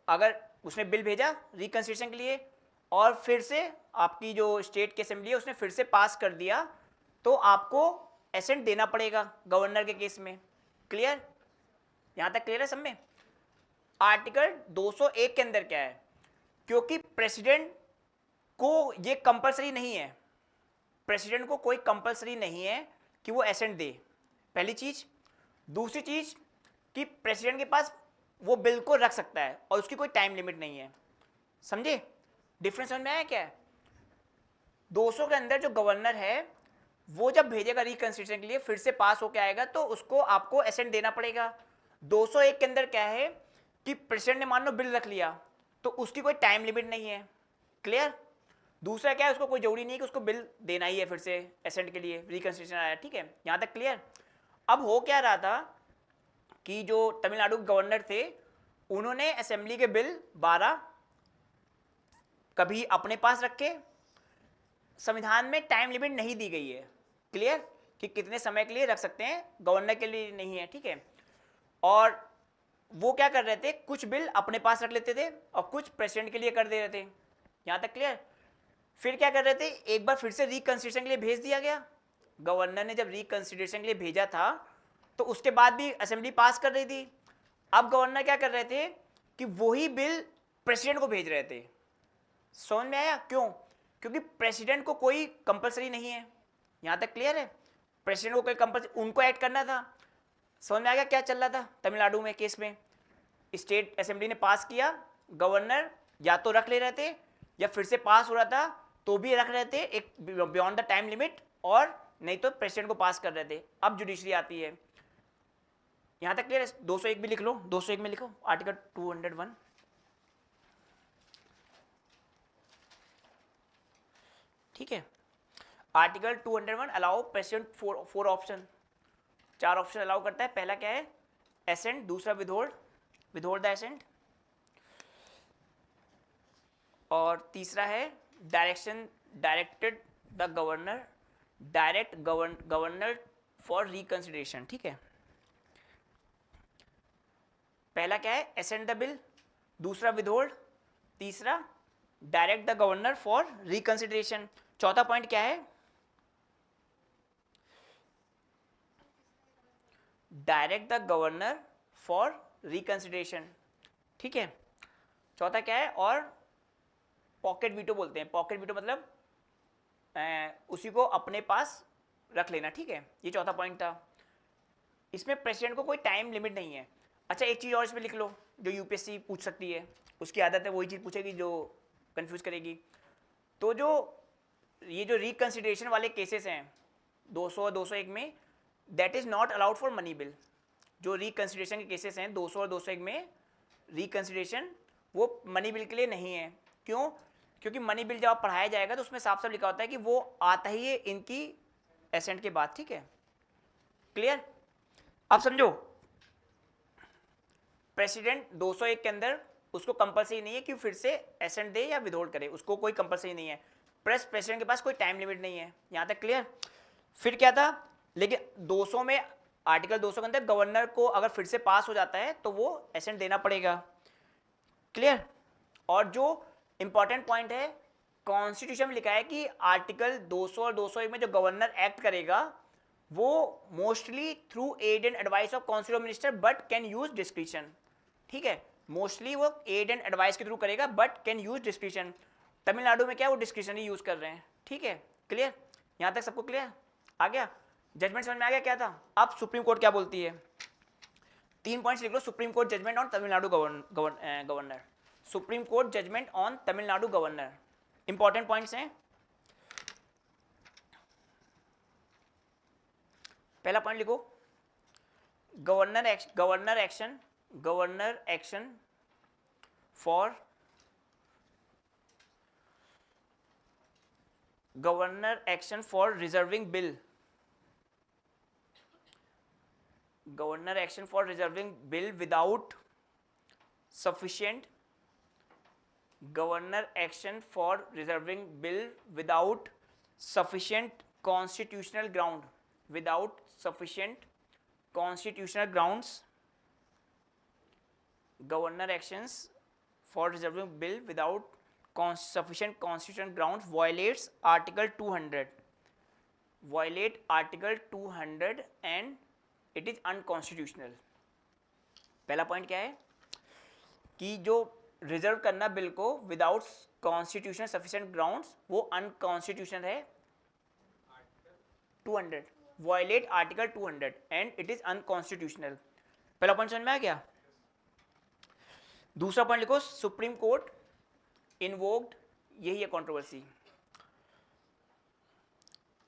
अगर उसने बिल भेजा रिकंसिडरेशन के लिए और फिर से आपकी जो स्टेट की असेंबली है उसने फिर से पास कर दिया तो आपको एसेंट देना पड़ेगा गवर्नर के केस में, क्लियर। यहां तक क्लियर है सब में। आर्टिकल 201 के अंदर क्या है, क्योंकि प्रेसिडेंट को ये कंपलसरी नहीं है, प्रेसिडेंट को कोई कंपलसरी नहीं है कि वो एसेंट दे, पहली चीज। दूसरी चीज कि प्रेसिडेंट के पास वो बिल को रख सकता है और उसकी कोई टाइम लिमिट नहीं है, समझे डिफरेंस समझ में आया क्या है। 200 के अंदर जो गवर्नर है वो जब भेजेगा रिकंसिडरेशन के लिए फिर से पास होकर आएगा तो उसको आपको एसेंट देना पड़ेगा। 201 के अंदर क्या है कि प्रेसिडेंट ने मान लो बिल रख लिया तो उसकी कोई टाइम लिमिट नहीं है, क्लियर। दूसरा क्या है, उसको कोई जरूरी नहीं है कि उसको बिल देना ही है फिर से एसेंट के लिए, रिकंसिडरेशन आया, ठीक है, यहां तक क्लियर। अब हो क्या रहा था कि जो तमिलनाडु के गवर्नर थे उन्होंने असेंबली के बिल 12 कभी अपने पास रखे, संविधान में टाइम लिमिट नहीं दी गई है, क्लियर, कि कितने समय के लिए रख सकते हैं, गवर्नर के लिए नहीं है, ठीक है। और वो क्या कर रहे थे, कुछ बिल अपने पास रख लेते थे और कुछ प्रेसिडेंट के लिए कर दे रहे थे, यहां तक क्लियर। फिर क्या कर रहे थे, एक बार फिर से रिकंसिडरेशन के लिए भेज दिया गया, गवर्नर ने जब रिकंसिडरेशन के लिए भेजा था तो उसके बाद भी असेंबली पास कर रही थी। अब गवर्नर क्या कर रहे थे कि वही बिल प्रेसिडेंट को भेज रहे थे, समझ में आया क्यों, क्योंकि प्रेसिडेंट को कोई कंपलसरी नहीं है, यहां तक क्लियर है। प्रेसिडेंट को कोई कंपलसरी, उनको ऐड करना था, समझ में आ गया क्या चल रहा था तमिलनाडु में केस में। स्टेट असेंबली ने पास किया, गवर्नर या तो रख ले रहे थे या फिर से पास हो रहा था तो भी रख रहे थे एक बियॉन्ड द टाइम लिमिट, और नहीं तो प्रेसिडेंट को पास कर रहे थे। अब जुडिशरी आती है, यहां तक क्लियर है। 201 भी लिख लो, 201 में लिखो आर्टिकल 201, ठीक है। Article 201 allow president four option, चार ऑप्शन अलाउ करता है। पहला क्या है, एसेंट, दूसरा विदहोल्ड द एसेंट, और तीसरा है directed the governor, direct governor for reconsideration, ठीक है। पहला क्या है, एसेंट द बिल, दूसरा विदहोल्ड, तीसरा direct the governor for reconsideration. चौथा पॉइंट क्या है, direct the governor for reconsideration, ठीक है। चौथा क्या है, और पॉकेट वीटो बोलते हैं। पॉकेट वीटो मतलब उसी को अपने पास रख लेना, ठीक है। ये चौथा पॉइंट था। इसमें प्रेसिडेंट को कोई टाइम लिमिट नहीं है। अच्छा एक चीज़ और इसमें लिख लो जो यूपीएससी पूछ सकती है, उसकी आदत है वही चीज़ पूछेगी जो कंफ्यूज करेगी। तो जो ये जो रिकंसिडरेशन वाले केसेस हैं 200 और 201 में, that is not allowed for money bill. जो रिकंसिडरेशन के केसेस हैं 200 और 201 में, रिकंसिडरेशन वो मनी बिल के लिए नहीं है। क्यों? क्योंकि मनी बिल जब आप पढ़ाया जाएगा तो उसमें साफ साफ लिखा होता है कि वो आता ही है इनकी एसेंट के बाद, ठीक है। क्लियर? अब समझो, प्रेसिडेंट 201 के अंदर उसको कंपलसरी नहीं है कि फिर से एसेंट दे या विदहोल्ड करे, उसको कोई कंपलसरी नहीं है। प्रेसिडेंट के पास कोई टाइम लिमिट नहीं है। यहां तक क्लियर? फिर क्या था, लेकिन 200 में, आर्टिकल 200 के अंदर गवर्नर को अगर फिर से पास हो जाता है तो वो एसेंट देना पड़ेगा। क्लियर? और जो इंपॉर्टेंट पॉइंट है, कॉन्स्टिट्यूशन में लिखा है कि आर्टिकल 200 और 201 में जो गवर्नर एक्ट करेगा वो mostly through aid and advice of council of minister but can use discretion, ठीक है। मोस्टली वो एड एंड एडवाइस के थ्रू करेगा but can use discretion. Tamil Nadu में क्या वो डिस्क्रिशन ही यूज कर रहे हैं, ठीक है। क्लियर? यहां तक सबको क्लियर आ गया? जजमेंट समझ में आ गया क्या था? अब सुप्रीम कोर्ट क्या बोलती है, 3 पॉइंट्स लिख लो। Supreme Court judgment on Tamil Nadu governor, Supreme Court judgment on Tamil Nadu governor. Important points हैं। पहला पॉइंट लिखो, governor action for reserving bill, governor action for reserving bill without sufficient, governor action for reserving bill without sufficient constitutional ground, without sufficient constitutional grounds, governor actions for reserving bill without sufficient constitutional grounds violates article 200, violate article 200 and it is unconstitutional। पहला point क्या है कि जो reserve करना bill को without constitutional sufficient grounds वो unconstitutional है। 200 violate article 200 and it is unconstitutional. पहला पॉइंट समझ में आ गया? दूसरा पॉइंट लिखो, सुप्रीम कोर्ट इन्वोक्ड, यही है कंट्रोवर्सी,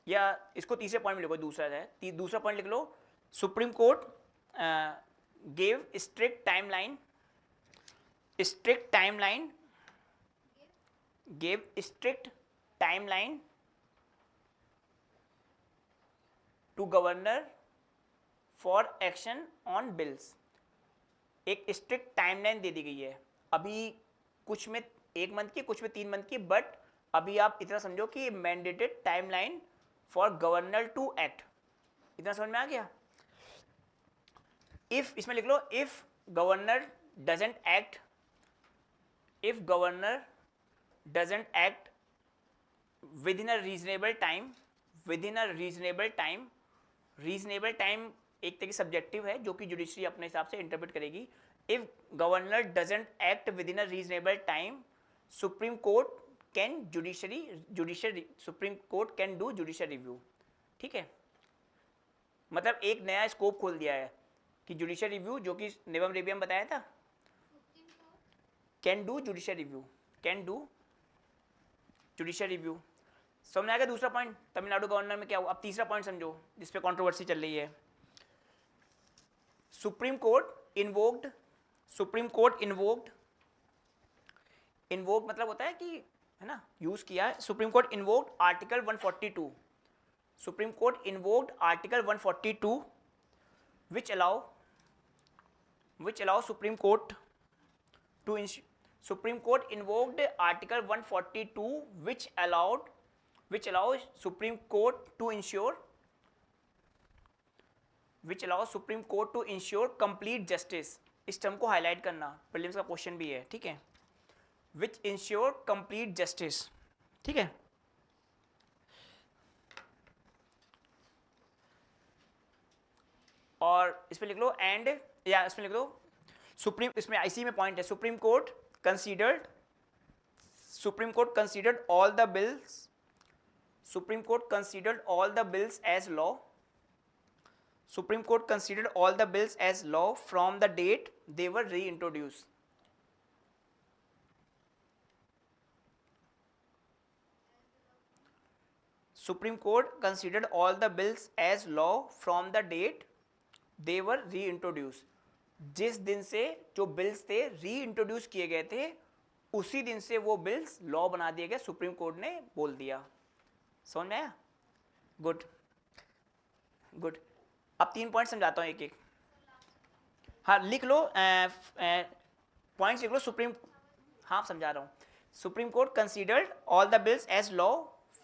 या इसको तीसरे पॉइंट में लिखो, दूसरा है। दूसरा पॉइंट लिख लो, Supreme Court gave strict timeline, strict timeline, gave strict timeline to governor for action on bills। एक स्ट्रिक्ट टाइमलाइन दे दी गई है, अभी कुछ में 1 मंथ की, कुछ में 3 मंथ की, बट अभी आप इतना समझो कि mandated timeline for governor to act. इतना समझ में आ गया? इफ, इसमें लिख लो, if governor doesn't act, if governor doesn't act within a reasonable time, within a reasonable time, reasonable time एक तरीके सब्जेक्टिव है जो कि जुडिशरी अपने हिसाब से इंटरप्रेट करेगी। if governor doesn't act within a reasonable time, supreme court can supreme court can do judicial review, ठीक है। मतलब एक नया स्कोप खोल दिया है कि जुडिशियल रिव्यू, जो कि नियम रेबियम बताया था, can do judicial review, can do judicial review. समझ आ गया दूसरा पॉइंट तमिलनाडु गवर्नर में क्या हुआ? अब तीसरा पॉइंट समझो जिसपे कंट्रोवर्सी चल रही है। Supreme court invoked, supreme court invoked, invoke मतलब होता है कि, है ना, यूज किया। Supreme court invoked article 142, supreme court invoked article 142 which allow supreme court to Supreme Court invoked Article 142 which allows Supreme Court to ensure complete justice। इस term को highlight करना, प्रीलिम्स का क्वेश्चन भी है, ठीक है। which ensure complete justice, ठीक है। और इसमें लिख लो एंड, या इसमें लिख लो सुप्रीम, इसमें इसी में पॉइंट है, supreme court considered Supreme Court considered all the bills Supreme Court considered all the bills as law Supreme Court considered all the bills as law from the date they were reintroduced. Supreme Court considered all the bills as law from the date they were reintroduced. जिस दिन से जो bills थे reintroduce किए गए थे उसी दिन से वो बिल्स लॉ बना दिए गए, सुप्रीम कोर्ट ने बोल दिया. समझ में आया? Good good. अब 3 पॉइंट समझाता हूँ एक एक. हाँ लिख लो, पॉइंट्स लिख लो. हाँ समझा रहा हूँ. Supreme court considered all the bills as law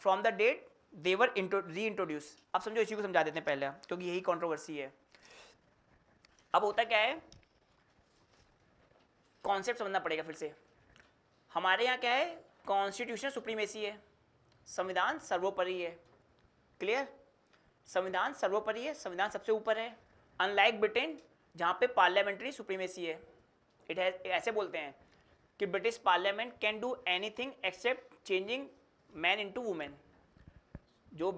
from the date they were reintroduce. अब समझो, इसी को समझा देते हैं पहले क्योंकि यही कंट्रोवर्सी है. अब होता क्या है, कॉन्सेप्ट समझना पड़ेगा फिर से. हमारे यहाँ क्या है, कॉन्स्टिट्यूशन सुप्रीमेसी है, संविधान सर्वोपरि है. क्लियर? संविधान सर्वोपरि है, संविधान सबसे ऊपर है. अनलाइक ब्रिटेन जहाँ पे पार्लियामेंट्री सुप्रीमेसी है. इट हैज, ऐसे बोलते हैं कि British parliament can do anything accept changing man into women. जो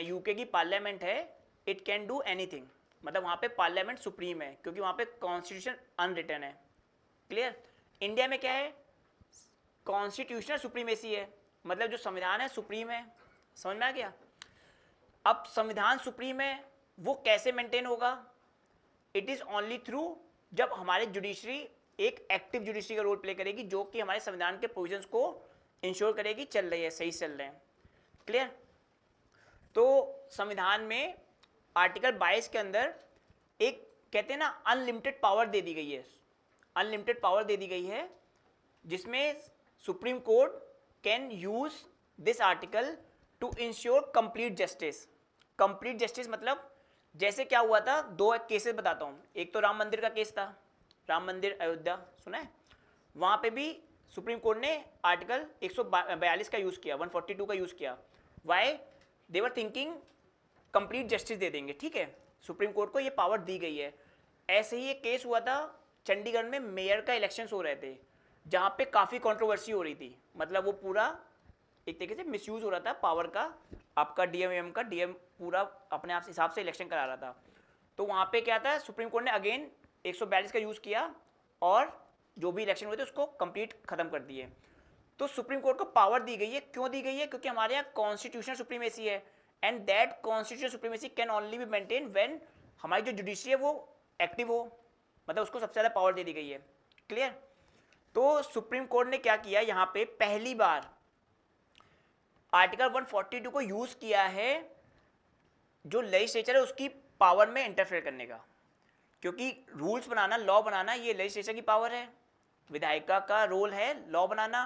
यूके की पार्लियामेंट है, इट कैन डू एनीथिंग, मतलब वहाँ पे पार्लियामेंट सुप्रीम है क्योंकि वहाँ पे कॉन्स्टिट्यूशन अनरिटन है. क्लियर? इंडिया में क्या है, कॉन्स्टिट्यूशनल सुप्रीमेसी है, मतलब जो संविधान है सुप्रीम है. समझ में आ गया? अब संविधान सुप्रीम है, वो कैसे मेंटेन होगा? इट इज़ ओनली थ्रू जब हमारे जुडिशरी एक एक्टिव जुडिशरी का रोल प्ले करेगी जो कि हमारे संविधान के प्रोविजंस को इंश्योर करेगी चल रही है, सही चल रहे हैं. क्लियर? तो संविधान में आर्टिकल 22 के अंदर एक कहते हैं ना अनलिमिटेड पावर दे दी गई है. अनलिमिटेड पावर दे दी गई है जिसमें supreme court can use this article to ensure complete justice. Complete justice मतलब जैसे क्या हुआ था, 2 केसेस बताता हूँ. एक तो राम मंदिर का केस था, राम मंदिर अयोध्या, सुना है? वहाँ पे भी सुप्रीम कोर्ट ने आर्टिकल 142 का यूज़ किया, 142 का यूज़ किया. Why? They were thinking complete justice दे देंगे. ठीक है, सुप्रीम कोर्ट को ये पावर दी गई है. ऐसे ही एक केस हुआ था चंडीगढ़ में, मेयर का इलेक्शंस हो रहे थे जहाँ पे काफ़ी कंट्रोवर्सी हो रही थी. मतलब वो पूरा एक तरीके से मिसयूज़ हो रहा था पावर का, आपका डीएम पूरा अपने आप हिसाब से इलेक्शन करा रहा था. तो वहाँ पे क्या था, सुप्रीम कोर्ट ने अगेन 142 का यूज़ किया और जो भी इलेक्शन हुए थे उसको कंप्लीट खत्म कर दिए. तो सुप्रीम कोर्ट को पावर दी गई है. क्यों दी गई है? क्योंकि हमारे यहाँ कॉन्स्टिट्यूशनल सुप्रीमेसी है and that constitutional supremacy can only be maintain when हमारी जो जुडिशरी है वो एक्टिव हो, मतलब उसको सबसे ज़्यादा पावर दे दी गई है. क्लियर? तो सुप्रीम कोर्ट ने क्या किया, यहाँ पे पहली बार आर्टिकल 142 को यूज़ किया है जो लेजिस्लेचर है उसकी पावर में इंटरफेयर करने का. क्योंकि रूल्स बनाना, लॉ बनाना, ये लेजिस्लेचर की पावर है. विधायिका का रोल है लॉ बनाना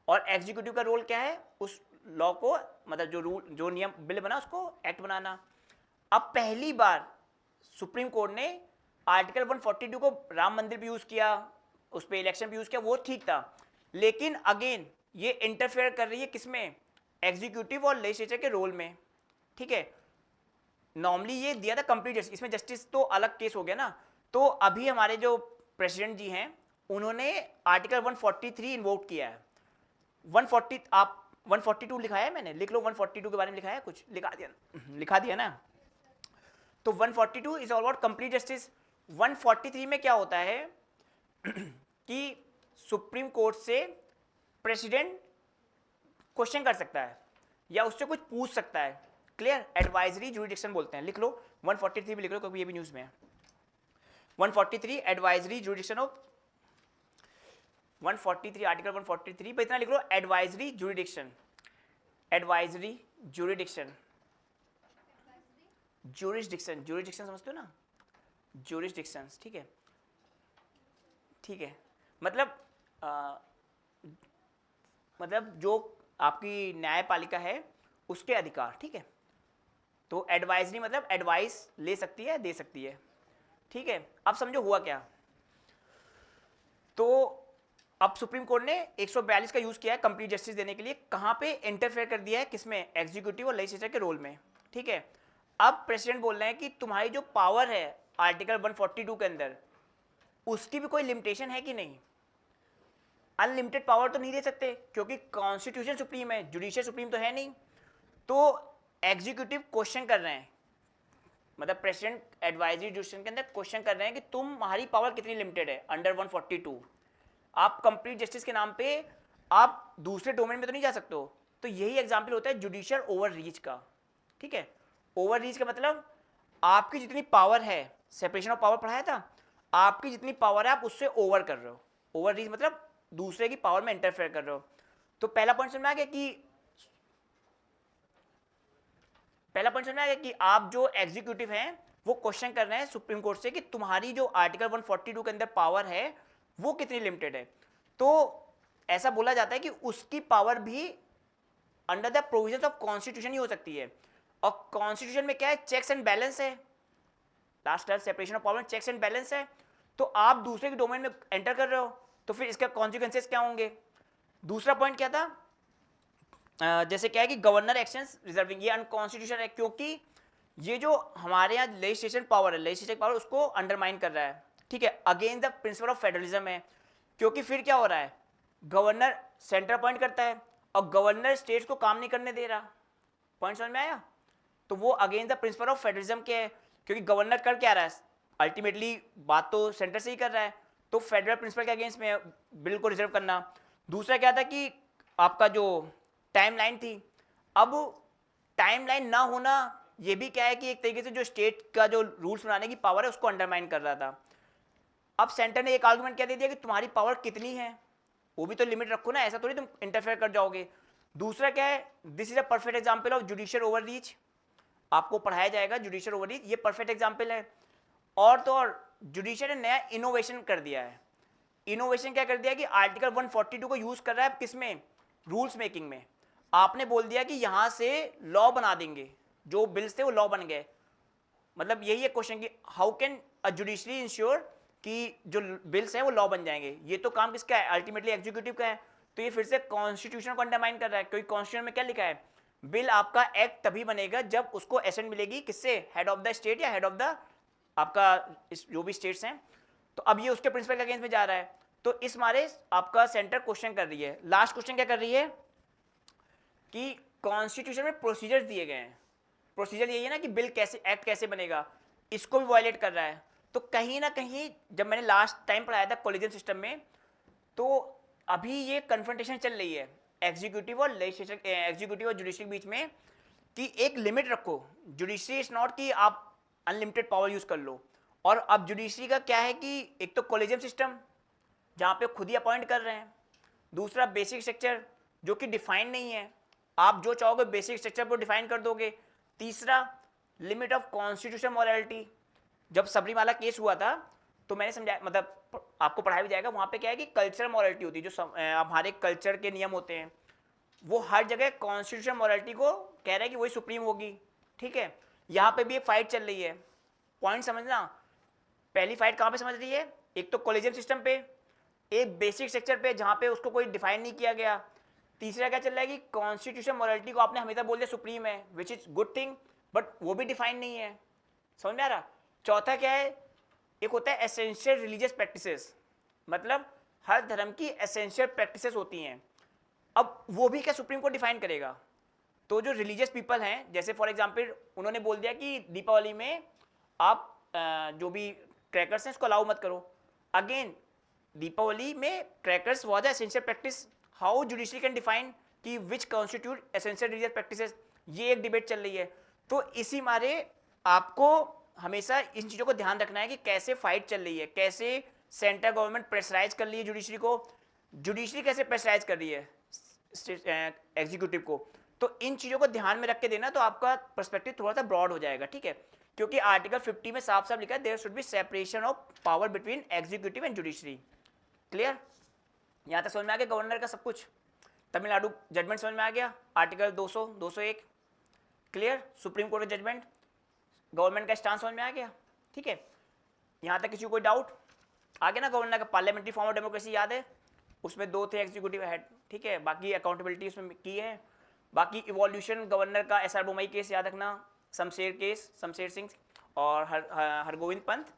और एग्जीक्यूटिव का रोल क्या है, उस लॉ को, मतलब जो रूल, जो नियम, बिल बना उसको एक्ट बनाना. अब पहली बार सुप्रीम कोर्ट ने आर्टिकल 142 को राम मंदिर भी यूज़ किया, उस पर इलेक्शन भी यूज़ किया, वो ठीक था. लेकिन अगेन ये इंटरफेयर कर रही है किसमें, एग्जीक्यूटिव और लेजिस्लेचर के रोल में. ठीक है, नॉर्मली ये दिया था कंप्लीट जस्टिस, इसमें जस्टिस तो अलग केस हो गया ना. तो अभी हमारे जो प्रेसिडेंट जी हैं उन्होंने आर्टिकल 143 इन्वोक किया है. 140, आप 142 लिखा है मैंने, लिख लो. 142 के बारे में लिखा है कुछ, लिखा दिया ना. तो 142 is all about complete justice. 143 में क्या होता है कि सुप्रीम कोर्ट से प्रेसिडेंट क्वेश्चन कर सकता है या उससे कुछ पूछ सकता है. क्लियर? एडवाइजरी जुरिडिक्शन बोलते हैं. लिख लो 143 भी लिख लो क्योंकि ये भी न्यूज़ में है. 143 एडवाइजरी जुरिडिक्शन ऑफ 143, आर्टिकल 143 पे इतना लिख लो, advisory jurisdiction. Advisory jurisdiction, jurisdiction, jurisdiction समझते हो ना, जुरिडिक्शंस. ठीक है, ठीक है, मतलब मतलब जो आपकी न्यायपालिका है उसके अधिकार. ठीक है, तो एडवाइजरी मतलब एडवाइस ले सकती है, दे सकती है. ठीक है, अब समझो हुआ क्या. तो अब सुप्रीम कोर्ट ने 142 का यूज किया है कंप्लीट जस्टिस देने के लिए. कहां पे इंटरफेयर कर दिया है, किसमें, एग्जीक्यूटिव और लेजिस्लेचर के रोल में. ठीक है, अब प्रेसिडेंट बोल रहे हैं कि तुम्हारी जो पावर है आर्टिकल 142 के अंदर, उसकी भी कोई लिमिटेशन है कि नहीं. अनलिमिटेड पावर तो नहीं दे सकते क्योंकि कॉन्स्टिट्यूशन सुप्रीम है, जुडिशियल सुप्रीम तो है नहीं। तो एग्जीक्यूटिव क्वेश्चन कर रहे हैं, मतलब प्रेसिडेंट एडवाइजरी जुडिशन के अंदर क्वेश्चन कर रहे हैं कि तुम्हारी पावर कितनी लिमिटेड है अंडर 142। आप कंप्लीट जस्टिस के नाम पे आप दूसरे डोमेन में तो नहीं जा सकते हो। तो यही एग्जाम्पल होता है जुडिशियल ओवर रीच का, ठीक है। ओवर रीच का मतलब आपकी जितनी पावर है, सेपरेशन ऑफ पावर पढ़ाया था, आपकी जितनी पावर है आप उससे ओवर कर रहे हो। ओवर रीच मतलब दूसरे की पावर में इंटरफेयर कर रहे हो। तो पहला पॉइंट समझ में आ गया कि आप जो एग्जीक्यूटिव हैं वो क्वेश्चन कर रहे हैं सुप्रीम कोर्ट से कि तुम्हारी जो आर्टिकल 142 के अंदर पावर है वो कितनी लिमिटेड है। तो ऐसा बोला जाता है कि उसकी पावर भी under the provisions of constitution ही हो सकती है। और कॉन्स्टिट्यूशन में क्या है, चेक्स एंड बैलेंस है, last separation of power, checks and balance है। तो आप दूसरे के डोमेन में एंटर कर रहे हो तो फिर इसका कॉन्सिक्वेंसेस क्या होंगे। दूसरा पॉइंट क्या था, जैसे क्या है कि गवर्नर एक्शंस रिजर्विंग, ये अनकॉन्स्टिट्यूशनल है क्योंकि ये जो हमारे यहाँ लेजिस्लेशन पावर है, लेजिस्लेटिव पावर उसको अंडरमाइन कर रहा है, ठीक है, against the principle of federalism है। क्योंकि फिर क्या हो रहा है, गवर्नर सेंटर अपॉइंट करता है और गवर्नर स्टेट्स को काम नहीं करने दे रहा। पॉइंट समझ में आया। तो वो against the principle of federalism के है, क्योंकि गवर्नर कर क्या रहा है, अल्टीमेटली बात तो सेंटर से ही कर रहा है। तो फेडरल प्रिंसिपल के अगेंस्ट में बिल को रिजर्व करना। दूसरा क्या था कि आपका जो टाइमलाइन थी, अब टाइमलाइन ना होना ये भी क्या है कि एक तरीके से जो स्टेट का जो रूल्स बनाने की पावर है उसको अंडरमाइन कर रहा था। अब सेंटर ने एक आर्गुमेंट क्या दे दिया कि तुम्हारी पावर कितनी है, वो भी तो लिमिट रखो ना, ऐसा थोड़ी तुम इंटरफेयर कर जाओगे। दूसरा क्या है, this is a perfect example of judicial over reach, आपको पढ़ाया जाएगा जुडिशियल ओवर रीच, ये परफेक्ट एग्जांपल है। और तो और जुडिशियल ने नया इनोवेशन कर दिया है। इनोवेशन क्या कर दिया कि आर्टिकल 142 को यूज कर रहा है किसमें, रूल्स मेकिंग में। आपने बोल दिया कि यहां से लॉ बना देंगे, जो बिल्स थे वो लॉ बन गए। मतलब यही है क्वेश्चन कि how can a judiciary ensure कि जो बिल्स हैं वो लॉ बन जाएंगे। ये तो काम किसका है, अल्टीमेटली एग्जीक्यूटिव का है। तो ये फिर से कॉन्स्टिट्यूशन को अंडरमाइन कर रहा है, क्योंकि कॉन्स्टिट्यूशन में क्या लिखा है, बिल आपका एक्ट तभी बनेगा जब उसको एसेंट मिलेगी किससे, हेड ऑफ द स्टेट या हेड ऑफ द आपका जो भी स्टेट्स हैं। तो अब ये उसके प्रिंसिपल के अगेंस्ट में जा रहा है। तो इस मारे आपका सेंटर क्वेश्चन कर रही है। लास्ट क्वेश्चन क्या कर रही है कि कॉन्स्टिट्यूशन में प्रोसीजर्स दिए गए हैं, प्रोसीजर यही है ना कि बिल कैसे, एक्ट कैसे बनेगा, इसको भी वायलेट कर रहा है। तो कहीं ना कहीं जब मैंने लास्ट टाइम पढ़ाया था कॉलेजियम सिस्टम में, तो अभी ये कन्फ्रंटेशन चल रही है एग्जीक्यूटिव और लेजिस्लेचर, एग्जीक्यूटिव और जुडिशरी के बीच में कि एक लिमिट रखो। जुडिशरी इज नॉट कि आप अनलिमिटेड पावर यूज कर लो। और अब जुडिशरी का क्या है कि एक तो कॉलेजियम सिस्टम जहाँ पे खुद ही अपॉइंट कर रहे हैं, दूसरा बेसिक स्ट्रक्चर जो कि डिफाइन नहीं है, आप जो चाहोगे बेसिक स्ट्रक्चर को डिफाइन कर दोगे। तीसरा लिमिट ऑफ कॉन्स्टिट्यूशन मॉरलिटी। जब सबरीमाला केस हुआ था तो मैंने समझाया, मतलब आपको पढ़ाया भी जाएगा, वहाँ पे क्या है कि कल्चरल मॉरलिटी होती है, जो हमारे कल्चर के नियम होते हैं, वो हर जगह कॉन्स्टिट्यूशन मॉरलिटी को कह रहा है कि वही सुप्रीम होगी, ठीक है। यहाँ पे भी एक फाइट चल रही है, पॉइंट समझना। पहली फाइट कहाँ पे समझ रही है, एक तो कॉलेजियम सिस्टम पे, एक बेसिक स्ट्रक्चर पे जहाँ पे उसको कोई डिफाइन नहीं किया गया। तीसरा क्या चल रहा है कि कॉन्स्टिट्यूशन मॉरलिटी को आपने हमेशा बोल दिया सुप्रीम है, which is good thing, but वो भी डिफाइन नहीं है। समझ में आ रहा। चौथा क्या है, एक होता है एसेंशियल रिलीजियस प्रैक्टिसेस, मतलब हर धर्म की एसेंशियल प्रैक्टिसेस होती हैं। अब वो भी क्या सुप्रीम कोर्ट डिफाइन करेगा। तो जो रिलीजियस पीपल हैं, जैसे फॉर एग्जांपल उन्होंने बोल दिया कि दीपावली में आप जो भी क्रैकर्स हैं इसको अलाउ मत करो। अगेन दीपावली में crackers was a essential practice, how judiciary can define कि which constitute essential religious practices, ये एक डिबेट चल रही है। तो इसी मारे आपको हमेशा इन चीज़ों को ध्यान रखना है कि कैसे फाइट चल रही है, कैसे सेंट्रल गवर्नमेंट प्रेशराइज कर रही है जुडिशरी को, जुडिशरी कैसे प्रेशराइज कर रही है एग्जीक्यूटिव को। तो इन चीज़ों को ध्यान में रख के देना तो आपका पर्सपेक्टिव थोड़ा सा ब्रॉड हो जाएगा, ठीक है। क्योंकि आर्टिकल 50 में साफ साफ लिखा है there should be separation of power between executive and judiciary. Clear, यहाँ तक समझ में आ गया गवर्नर का सब कुछ। तमिलनाडु जजमेंट समझ में आ गया, आर्टिकल 200 201 क्लियर। सुप्रीम कोर्ट का जजमेंट, गवर्नमेंट का स्टांस समझ में आ गया, ठीक है। यहाँ तक किसी को कोई डाउट आ गया ना। गवर्नर का पार्लियामेंट्री फॉर्म ऑफ डेमोक्रेसी याद है, उसमें 2 थे एग्जीक्यूटिव हेड, ठीक है। बाकी अकाउंटेबिलिटी उसमें की है। बाकी इवोल्यूशन गवर्नर का एसआर बोमई केस याद रखना, शमशेर केस, शमशेर सिंह और हरगोविंद पंत,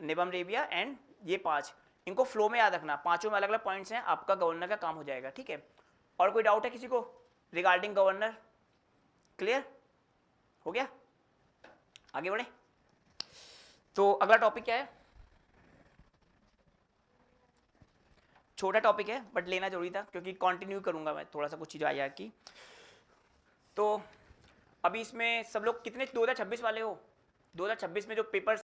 निबम रेबिया एंड ये 5। इनको फ्लो में याद रखना, पांचों में अलग अलग पॉइंट्स हैं, आपका गवर्नर का काम हो जाएगा, ठीक है। और कोई डाउट है किसी को रिगार्डिंग गवर्नर? क्लियर हो गया? आगे बढ़े। तो अगला टॉपिक क्या है? छोटा टॉपिक है बट लेना जरूरी था क्योंकि कंटिन्यू करूंगा मैं थोड़ा सा कुछ चीज़ आया की। तो अभी इसमें सब लोग कितने 2026 वाले हो? 2026 में जो पेपर